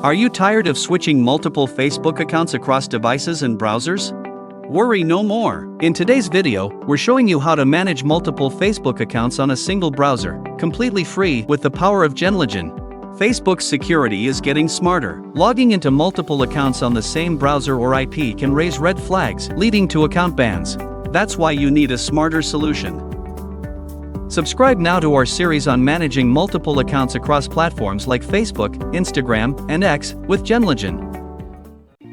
Are you tired of switching multiple Facebook accounts across devices and browsers? Worry no more. In today's video, we're showing you how to manage multiple Facebook accounts on a single browser, completely free with the power of Genlogin. Facebook's security is getting smarter. Logging into multiple accounts on the same browser or IP can raise red flags, leading to account bans. That's why you need a smarter solution. Subscribe now to our series on managing multiple accounts across platforms like Facebook, Instagram, and X with Genlogin.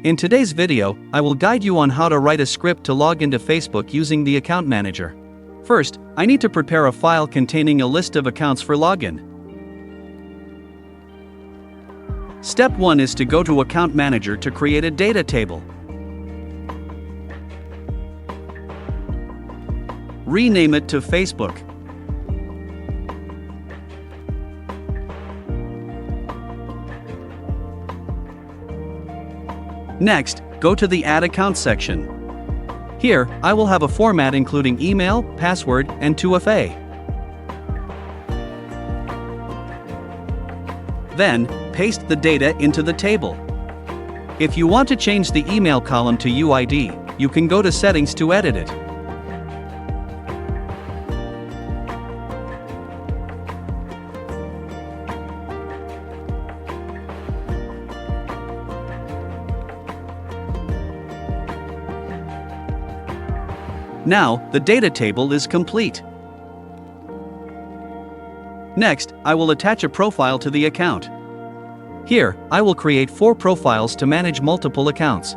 In today's video, I will guide you on how to write a script to log into Facebook using the account manager. First, I need to prepare a file containing a list of accounts for login. Step 1 is to go to Account Manager to create a data table. Rename it to Facebook. Next, go to the Add Account section. Here, I will have a format including email, password, and 2FA. Then, paste the data into the table. If you want to change the email column to UID, you can go to Settings to edit it. Now, the data table is complete. Next, I will attach a profile to the account. Here, I will create 4 profiles to manage multiple accounts.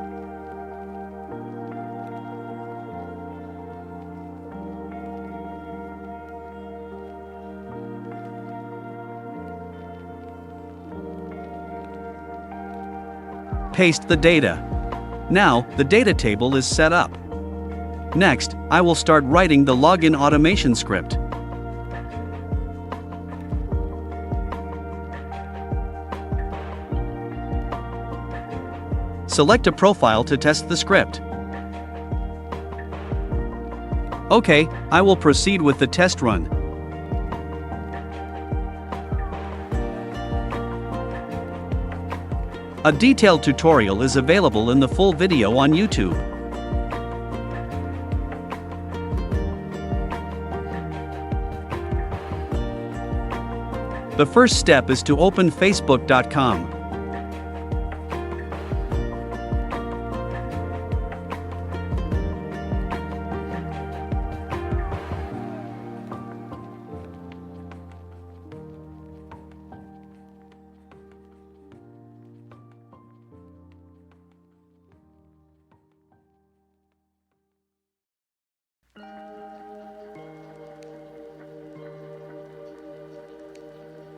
Paste the data. Now, the data table is set up. Next, I will start writing the login automation script. Select a profile to test the script. Okay, I will proceed with the test run. A detailed tutorial is available in the full video on YouTube. The first step is to open Facebook.com.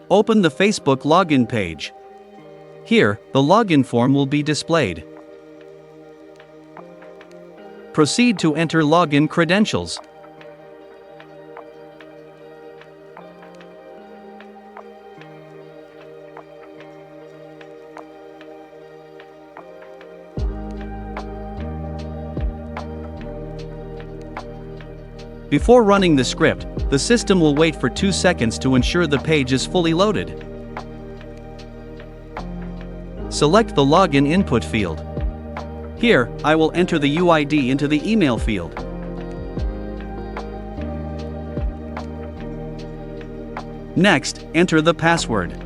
Open the Facebook login page. Here, the login form will be displayed. Proceed to enter login credentials. Before running the script, the system will wait for 2 seconds to ensure the page is fully loaded. Select the login input field. Here, I will enter the UID into the email field. Next, enter the password.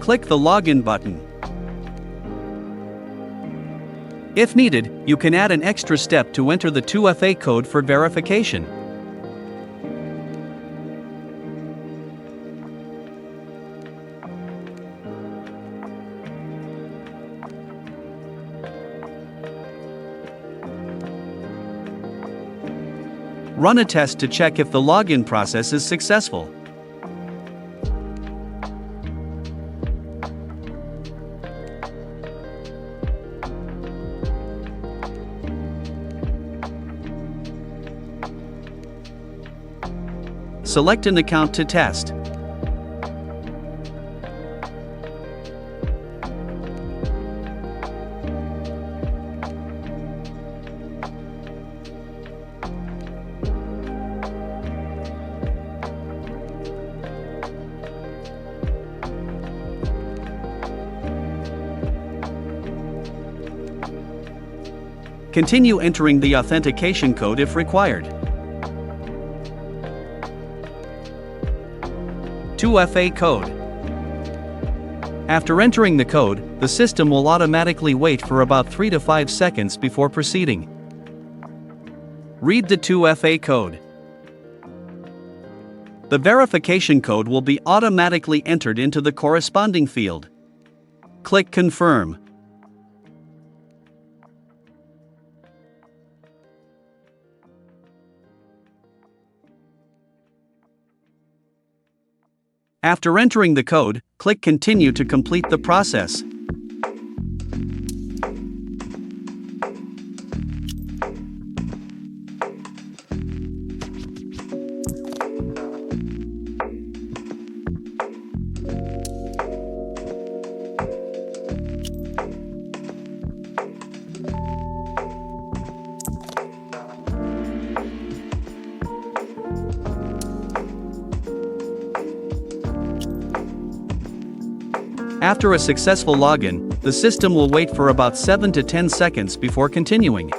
Click the Login button. If needed, you can add an extra step to enter the 2FA code for verification. Run a test to check if the login process is successful. Select an account to test. Continue entering the authentication code if required. 2FA code. After entering the code, the system will automatically wait for about 3 to 5 seconds before proceeding. Read the 2FA code. The verification code will be automatically entered into the corresponding field. Click Confirm. After entering the code, click Continue to complete the process. After a successful login, the system will wait for about 7 to 10 seconds before continuing.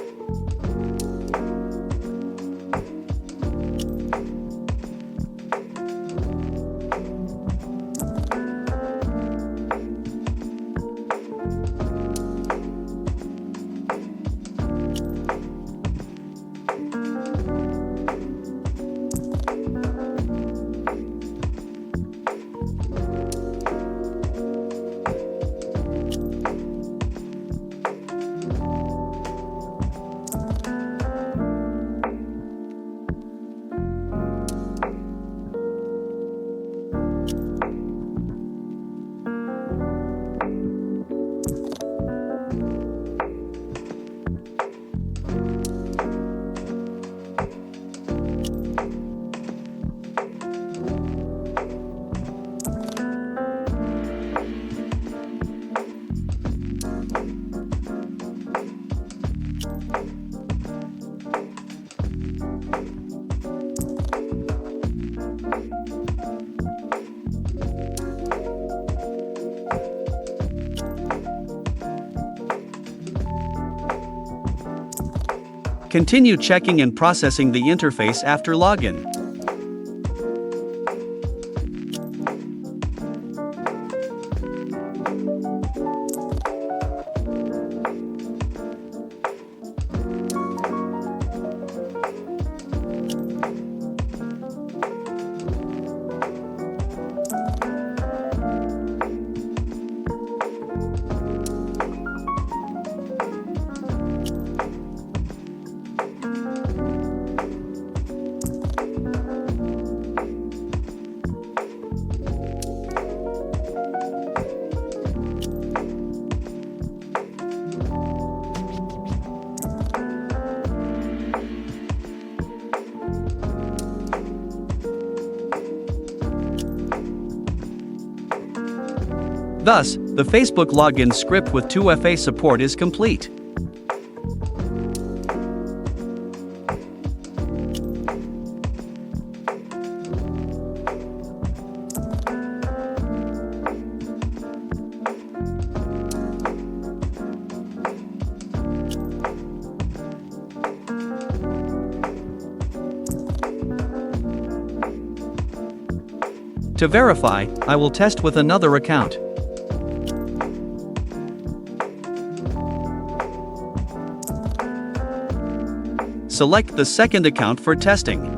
Continue checking and processing the interface after login. Thus, the Facebook login script with 2FA support is complete. To verify, I will test with another account. Select the second account for testing.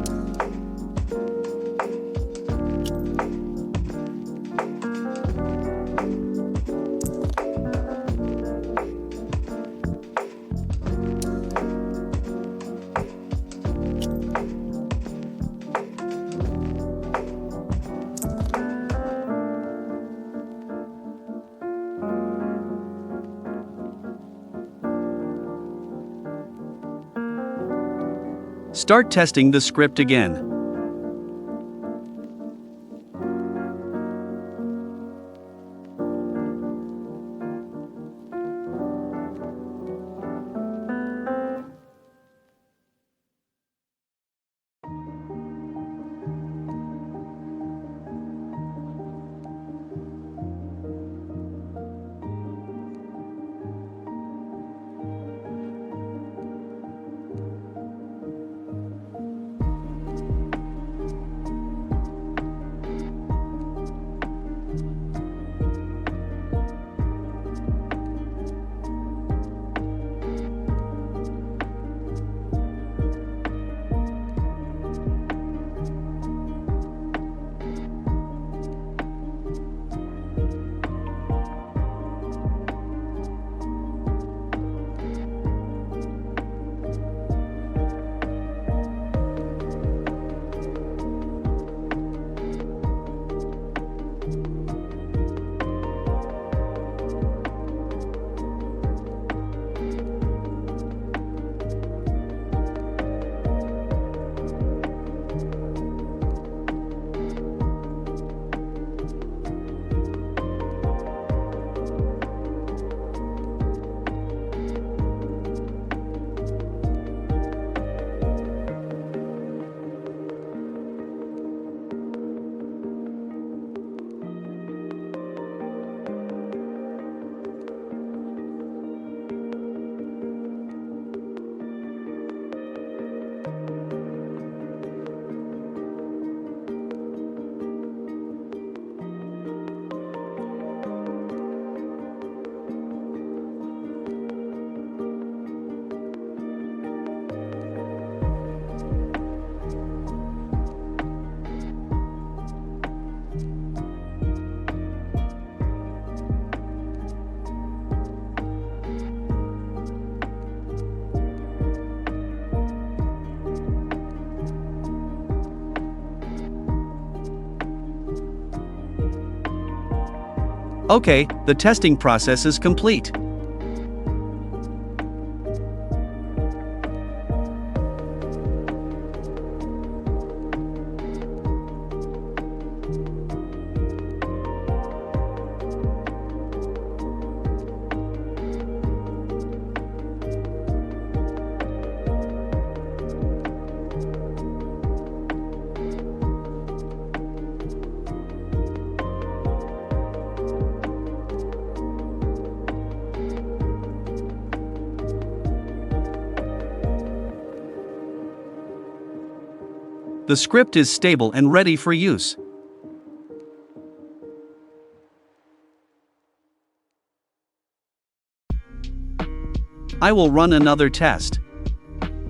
Start testing the script again. Okay, the testing process is complete. The script is stable and ready for use. I will run another test.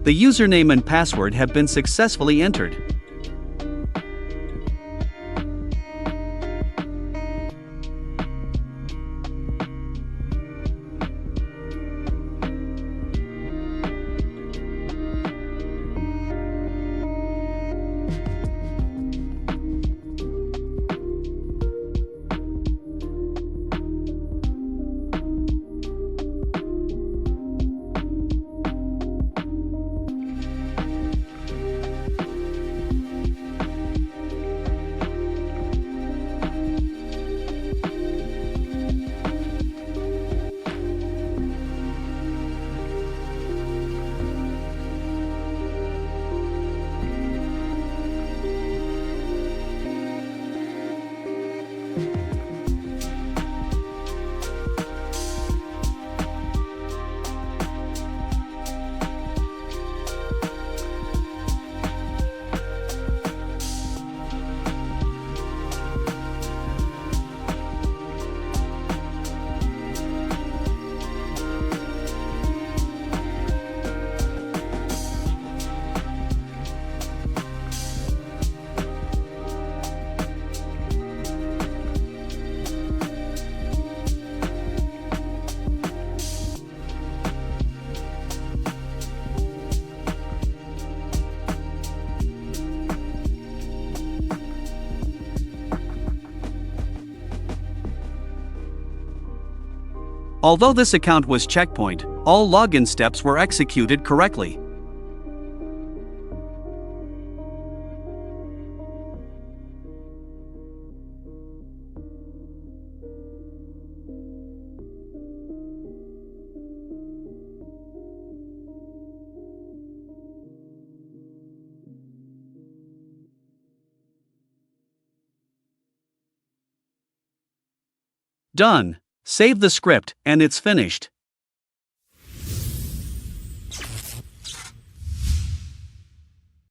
The username and password have been successfully entered. Although this account was checkpoint, all login steps were executed correctly. Done. Save the script, and it's finished.